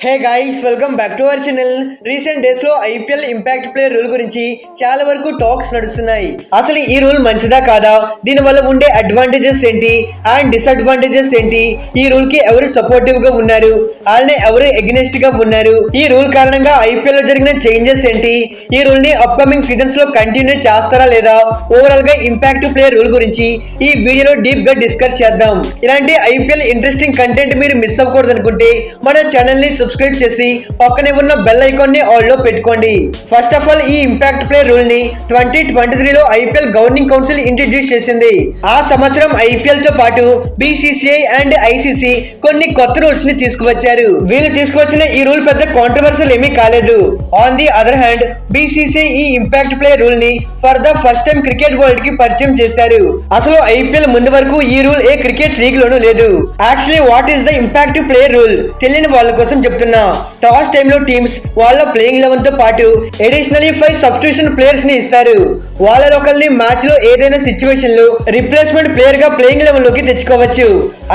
Hey guys, welcome back to our channel. Recent days లో IPL impact player rule గురించి చాలా వరకు talks నడుస్తున్నాయి. అసలు ఈ రూల్ మంచిదా కాదా, దీని వల్ల ఉండే అడ్వాంటేజెస్ ఏంటి అండ్ డిసడ్వాంటేజెస్ ఏంటి, ఈ రూల్ కి ఎవరు సపోర్టివ్ గా ఉన్నారు, అలానే ఎవరు ఎగ్నెస్ట్ గా ఉన్నారు, ఈ రూల్ కారణంగా ఐపీఎల్ లో జరిగిన చేంజెస్ ఏంటి, ఈ రూల్ ని అప్కమింగ్ సీజన్స్ లో కంటిన్యూ చేస్తారా లేదా, ఓవరాల్ గా ఇంపాక్ట్ ప్లేయర్ రూల్ గురించి ఈ వీడియోలో డీప్ గా డిస్కస్ చేద్దాం. ఇలాంటి ఐపీఎల్ ఇంట్రెస్టింగ్ కంటెంట్ మీరు మిస్ అవ్వకూడదు అనుకుంటే మన ఛానల్ ని సబ్స్క్రైబ్ చేసి పక్కనే ఉన్న బెల్ ఐకాన్ ని ఆల్ లో పెట్టుకోండి. ఫస్ట్ ఆఫ్ ఆల్, ఈ ఇంపాక్ట్ ప్లేయర్ రూల్ ని 2023 లో ఐపీఎల్ గవర్నింగ్ కౌన్సిల్ ఇంట్రడ్యూస్ చేసింది. ఆ సంవత్సరం ఐపీఎల్ తో పాటు బీసీసీఐ అండ్ ఐసీసీ కొన్ని కొత్త రూల్స్ ని తీసుకువచ్చారు. వీళ్ళు తీసుకువచ్చిన ఈ రూల్ పెద్ద కాంట్రవర్షియల్ ఏమీ కాలేదు. On the other hand, BCCI ఈ ఇంపాక్ట్ ప్లేయర్ రూల్ ని for the first time cricket world కి పరిచయం చేశారు. అసలు ఐపీఎల్ ముందు వరకు ఈ రూల్ ఏ క్రికెట్ లీగ్ లోనూ లేదు. Actually what is the impact player rule తెలియని వాళ్ళ కోసం చెప్తున్నా. టాస్ టైమ్ లో టీమ్స్ వాళ్ళ ప్లేయింగ్ 11 తో పాటు అడిషనల్లీ 5 సబ్స్టిట్యూషన్ ప్లేయర్స్ ని ఇస్తారు. వాళ్ళ ఒకరిని మ్యాచ్ లో ఏదైనా సిచ్యువేషన్ లో రిప్లేస్మెంట్ ప్లేయర్ గా ప్లేయింగ్ 11 లోకి తెచ్చుకోవచ్చు.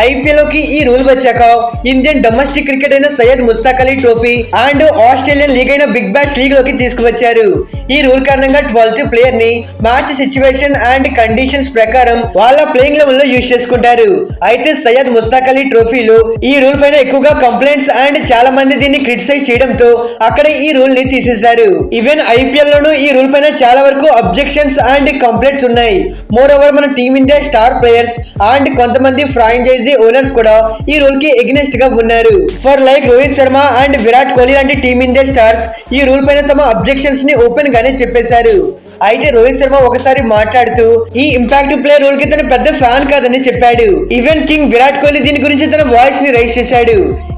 ఐపీఎల్ లోకి ఈ రూల్ వచ్చాక ఇండియన్ డొమెస్టిక్ క్రికెట్ అయిన Syed Mushtaq Ali trophy and Australian league అయిన బిగ్ బ్యాష్ లీగ్ లోకి తీసుకువచ్చారు. ఈ రూల్ కారణంగా 12th ప్లేయర్ ని మ్యాచ్ సిచ్యువేషన్ అండ్ కండిషన్స్ ప్రకారం వాళ్ళ ప్లేయింగ్ 11 లో యూజ్ చేసుకుంటారు. అయితే సయ్యద్ ముస్తాక్ అలీ ట్రోఫీలో ఈ రూల్ పైన ఎక్కువగా కంప్లైంట్స్ అండ్ చాలా మంది దీన్ని క్రిటిసైజ్ చేయడంతో అక్కడ ఈ రూల్ ని తీసేశారు. ఈవెన్ ఐపీఎల్ లోనూ ఈ రూల్ పైన చాలా వరకు అబ్జెక్షన్స్ అండ్ కంప్లైంట్స్ ఉన్నాయి. మోర్ ఓవర్ మన టీమిండియా స్టార్ ప్లేయర్స్ అండ్ కొంతమంది ఫ్రాంచైజీ ఓనర్స్ కూడా ఈ రూల్ కి ఎగ్నెస్ట్ గా ఉన్నారు. For like Rohit Sharma and Virat Kohli లాంటి టీమిండియా స్టార్స్ ఈ రూల్ పైన తమ అబ్జెక్షన్స్ ని ఓపెన్ గానే చెప్పేశారు. అయితే రోహిత్ శర్మ ఒకసారి మాట్లాడుతూ ఈ ఇంపాక్ట్ ప్లేయర్ రూల్ కి తన పెద్ద ఫ్యాన్ కాదని చెప్పాడు. ఈవెన్ కింగ్ విరాట్ కోహ్లీ దీని గురించి తన వాయిస్ ని రైజ్ చేశాడు.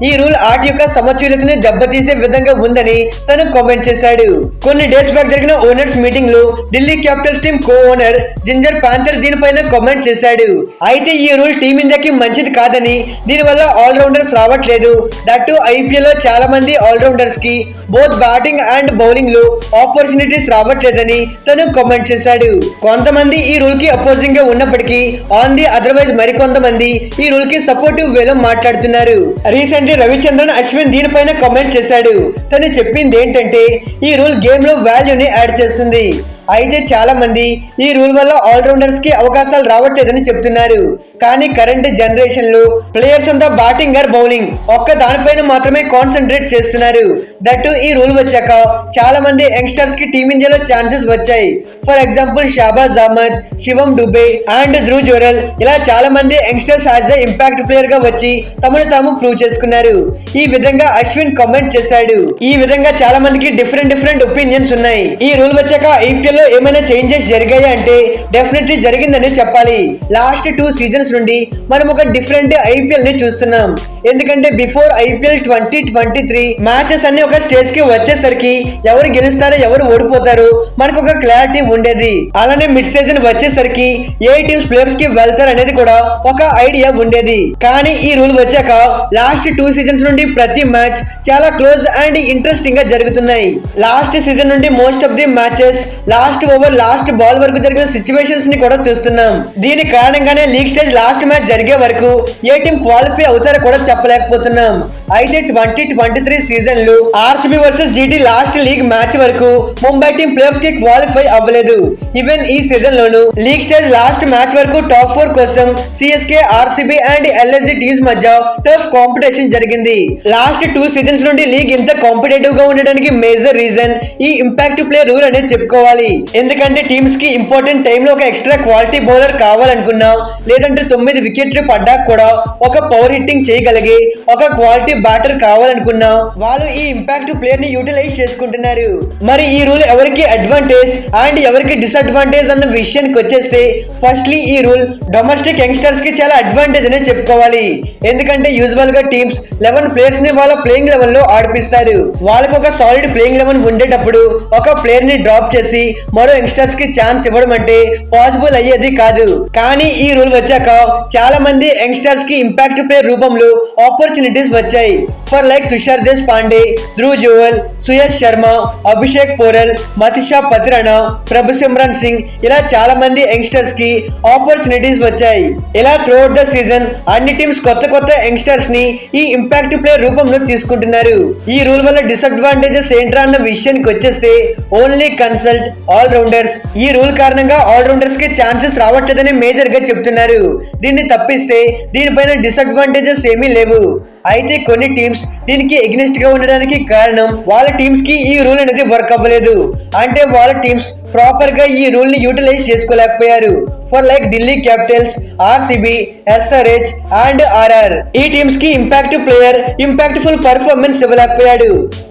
ఈ రూల్ ఆట యొక్క సమతుల్యతని దెబ్బతీసే విధంగా ఉందని తను కామెంట్ చేశాడు. కొన్ని డేస్ బ్యాక్ జరిగిన ఓనర్స్ మీటింగ్ లో Delhi Capitals team co owner ginger panther దీనిపైన కామెంట్ చేశాడు. అయితే ఈ రూల్ టీమిండియాకి మంచిది కాదని, దీని వల్ల ఆల్ రౌండర్స్ రావట్లేదు, దట్టు ఐపీఎల్ లో చాలా మంది ఆల్ రౌండర్స్ కి బోత్ బ్యాటింగ్ అండ్ బౌలింగ్ లో ఆపర్చునిటీస్ రావట్లేదని తను కామెంట్ చేశాడు. కొంతమంది ఈ రూల్ కి అపోజింగ్ గా ఉన్నప్పటికీ ఆన్ ది అదర్వైజ్ మరికొంతమంది ఈ రూల్ కి సపోర్టివ్ వేలో మాట్లాడుతున్నారు. రీసెంట్లీ రవిచంద్రన్ అశ్విన్ దీనిపైన కామెంట్ చేశాడు. తను చెప్పింది ఏంటంటే ఈ రూల్ గేమ్ లో వాల్యూని యాడ్ చేస్తుంది. అయితే చాలా మంది ఈ రూల్ వల్ల ఆల్రౌండర్స్ కి అవకాశాలు రావట్లేదని చెప్తున్నారు. కానీ కరెంట్ జనరేషన్ లో ప్లేయర్స్ అంతా బ్యాటింగ్ ఆర్ బౌలింగ్ ఒక్క దానిపైన మాత్రమే కాన్సన్ట్రేట్ చేస్తున్నారు. దట్టు ఈ రూల్ వచ్చాక చాలా మంది యంగ్స్టర్స్ కి టీమిండియాలో ఛాన్సెస్ వచ్చాయి. For example Shahbaz Ahmed, Shivam Dube and Dhruv Jurel, ఇలా చాలా మంది youngsters as a impact player గా వచ్చి తమను తాము ప్రూవ్ చేసుకున్నారు. ఈ విధంగా అశ్విన్ కామెంట్ చేశాడు. ఈ విధంగా చాలా మందికి డిఫరెంట్ ఒపీనియన్స్ ఉన్నాయి. ఈ రూల్ వచ్చాక ఐపీఎల్ లో ఏమైనా చేంజెస్ జరిగాయి అంటే డెఫినెట్లీ జరిగిందని చెప్పాలి. లాస్ట్ 2 సీజన్స్ నుండి మనం ఒక డిఫరెంట్ ఐపీఎల్ ని చూస్తున్నాం. ఎందుకంటే బిఫోర్ ఐపీఎల్ 2023 మ్యాచెస్ అన్ని ఒక స్టేజ్ కి వచ్చేసరికి ఎవరు గెలుస్తారో ఎవరు ఓడిపోతారో మనకు ఒక క్లారిటీ ఉండేది. అలానే మిడ్ సీజన్ వచ్చేసరికి ఏ టీమ్స్ ప్లేయర్స్ కి వెళ్తారు అనేది కూడా ఒక ఐడియా ఉండేది. కానీ ఈ రూల్ వచ్చాక లాస్ట్ 2 సీజన్స్ నుండి ప్రతి మ్యాచ్ చాలా క్లోజ్ అండ్ ఇంట్రెస్టింగ్ గా జరుగుతున్నాయి. లాస్ట్ సీజన్ నుండి most of the matches last over last ball వరకు జరిగిన సిచ్యువేషన్స్ ని కూడా చూస్తున్నాం. దీని కారణంగానే లీగ్ స్టేజ్ లాస్ట్ మ్యాచ్ జరిగే వరకు ఏ టీం క్వాలిఫై అవుతారో కూడా చెప్పలేకపోతున్నాం. అయితే 2023 సీజన్ లో RCB versus GT last league match వరకు ముంబై టీం ప్లేఆఫ్స్ కి క్వాలిఫై అవ్వలేదు. ఈవెన్ ఈ సీజన్ లోను లీగ్ స్టేజ్ లాస్ట్ మ్యాచ్ వరకు టాప్ 4 కోసం CSK, RCB and LSG teams మధ్య టఫ్ కాంపిటీషన్ జరిగింది. లాస్ట్ 2 సీజన్స్ నుండి లీగ్ ఇంత కాంపిటేటివ్ గా ఉండడానికి మేజర్ రీజన్ ఈ ఇంపాక్ట్ ప్లేయర్ రూల్ అనేది చెప్పుకోవాలి. ఎందుకంటే టీమ్స్ కి ఇంపార్టెంట్ టైమ్ లో ఒక ఎక్స్ట్రా క్వాలిటీ బౌలర్ కావాలనుకున్నా, లేదంటే 9 వికెట్లు పడ్డా కూడా ఒక పవర్ హిట్టింగ్ చేయగలిగే ఒక క్వాలిటీ బ్యాటర్ కావాలనుకున్నా వాళ్ళు ఈ ఇంపాక్ట్ ప్లేయర్ ని యూటిలైజ్ చేసుకుంటున్నారు. మరి ఈ రూల్ ఎవరికి అడ్వాంటేజ్ అండ్ ఎవరికి డిసడ్వాంటేజ్ అన్న విషయానికి వచ్చేస్తే, ఫస్ట్లీ ఈ రూల్ డొమెస్టిక్ యంగ్స్టర్స్ కి చాలా అడ్వాంటేజ్ అనే చెప్పుకోవాలి. ఎందుకంటే యూజువల్ గా టీమ్స్ 11 ప్లేయర్స్ ని వాళ్ళ ప్లేయింగ్ 11 లో ఆడిపిస్తారు. వాళ్ళకి ఒక సాలిడ్ ప్లేయింగ్ 11 ఉండేటప్పుడు ఒక ప్లేయర్ ని డ్రాప్ చేసి మరో యంగ్స్టర్స్ కి ఛాన్స్ ఇవ్వడం అంటే పాసిబుల్ అయ్యేది కాదు. కానీ ఈ రూల్ వచ్చాక చాలా మంది యంగ్స్టర్స్ కి ఇంపాక్ట్ ప్లేయర్ రూపంలో ఆపర్చునిటీస్ వచ్చాయి. ఫర్ లైక్ తుషార్ దేశ్ పాండే, ధ్రువ్ జురెల్, సుయశ్ శర్మ, అభిషేక్ పోరెల్, మతిషా పతిరణ, ప్రభు సిమ్రన్ ఇర్ఫాన్ సింగ్ ఇలా చాలా మంది యంగ్స్టర్స్ కి ఆపర్చునిటీస్ వచ్చాయి. ఇలా త్రూఅవుట్ ద సీజన్ అన్ని టీమ్స్ కొత్త యంగ్స్టర్స్ ని ఈ ఇంపాక్ట్ ప్లేయర్ రూపంలో తీసుకుంటున్నారు. ఈ రూల్ వల్ల డిసడ్వాంటేజెస్ ఏంట్రా అన్న విషయానికి వచ్చేస్తే ఓన్లీ కన్సల్ట్ ఆల్ రౌండర్స్. ఈ రూల్ కారణంగా ఆల్ రౌండర్స్ కి ఛాన్సెస్ రావట్లేదని మేజర్ గా చెప్తున్నారు. దీన్ని తప్పిస్తే దీనిపైన డిసడ్వాంటేజెస్ ఏమీ లేవు. అయితే కొన్ని టీమ్స్ దీనికి ఎగ్నెస్ట్ గా ఉండడానికి కారణం వాళ్ళ టీమ్స్ కి ఈ రూల్ అనేది వర్క్ అవ్వలేదు. అంటే వాళ్ళ టీమ్స్ ప్రాపర్ గా ఈ రూల్ ని యూటిలైజ్ చేసుకోలేకపోయారు. For like Delhi capitals, RCB, SRH and RR. ఈ టీమ్స్ కి impact player impact full performance ఇవ్వలేకపోయాడు.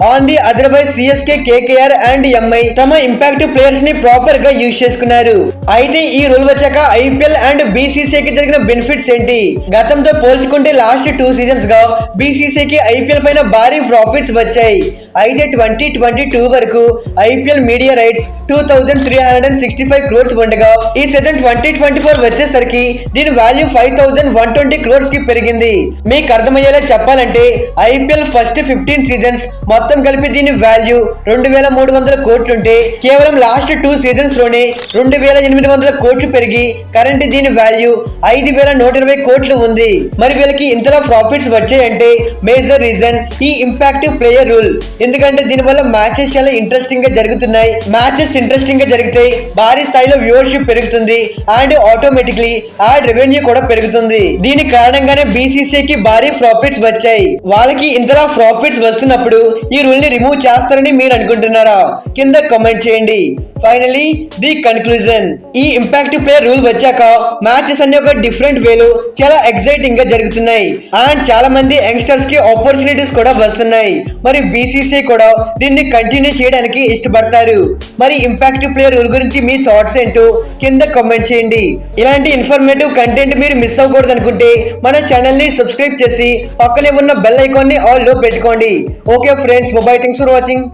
On the otherwise CSK, KKR and MI తమ ఇంపాక్ట్ ప్లేయర్స్ ని ప్రాపర్ గా యూజ్ చేసుకున్నారు. అయితే ఈ రూల్ వచ్చాక ఐపీఎల్ అండ్ బీసీసీఐకి జరిగిన బెనిఫిట్స్ ఏంటి? గతంతో పోల్చుకుంటే లాస్ట్ 2 సీజన్స్ గా బీసీసీఐకి ఐపీఎల్ పైన భారీ ప్రాఫిట్స్ వచ్చాయి. అయితే 2022 వరకు ఐపీఎల్ మీడియా రైట్స్ 2365 crores ఉండగా ఈ సీజన్ 2024 వచ్చేసరికి దీని వాల్యూ 5120 crores కి పెరిగింది. మీకు అర్థమయ్యేలా చెప్పాలంటే ఐపీఎల్ ఫస్ట్ 15 సీజన్స్ మొత్తం కలిపి దీని వాల్యూ 2300 కోట్లుంటే కేవలం లాస్ట్ 2 సీజన్స్ లోనే 2800 కోట్లు పెరిగి కరెంట్ దీని వాల్యూ 5120 కోట్లు ఉంది. మరి వీళ్ళకి ఇంతలా ప్రాఫిట్స్ వచ్చాయంటే మేజర్ రీజన్ ఈ ఇంపాక్ట్ ప్లేయర్ రూల్. ఎందుకంటే దీనివల్ల మ్యాచెస్ చాలా ఇంట్రెస్టింగ్ గా జరుగుతున్నాయి. మ్యాచెస్ ఇంట్రెస్టింగ్ గా జరిగితే భారీ స్థాయిలో వ్యూవర్షిప్ పెరుగుతుంది అండ్ ఆటోమేటిక్లీ యాడ్ రెవెన్యూ కూడా పెరుగుతుంది. దీని కారణంగానే బీసీసీఐకి భారీ ప్రాఫిట్స్ వచ్చాయి. వాళ్ళకి ఇంతలా ప్రాఫిట్స్ వస్తున్నప్పుడు ఈ రూల్ ని రిమూవ్ చేస్తారని మీరు అనుకుంటున్నారా? కింద కామెంట్ చేయండి. ఫైనలీ ది కన్క్లూజన్, ఈ ఇంపాక్ట్ ప్లేయర్ రూల్ వచ్చాక మ్యాచెస్ అన్ని ఒక డిఫరెంట్ వేలో చాలా ఎక్సైటింగ్ గా జరుగుతున్నాయి అండ్ చాలా మంది యంగ్స్టర్స్ కి ఆపర్చునిటీస్ కూడా వస్తున్నాయి. మరి బీసీసీఐ కూడా దీన్ని కంటిన్యూ చేయడానికి ఇష్టపడతారు. మరి ఇంపాక్ట్ ప్లేయర్ రూల్ గురించి మీ థాట్స్ ఏంటో కింద కామెంట్ చేయండి. ఇలాంటి ఇన్ఫర్మేటివ్ కంటెంట్ మీరు మిస్ అవ్వకూడదు అనుకుంటే మన ఛానల్ ని సబ్స్క్రైబ్ చేసి పక్కనే ఉన్న బెల్ ఐకాన్ ని ఆల్ లో పెట్టుకోండి. Okay friends, by, thanks for watching.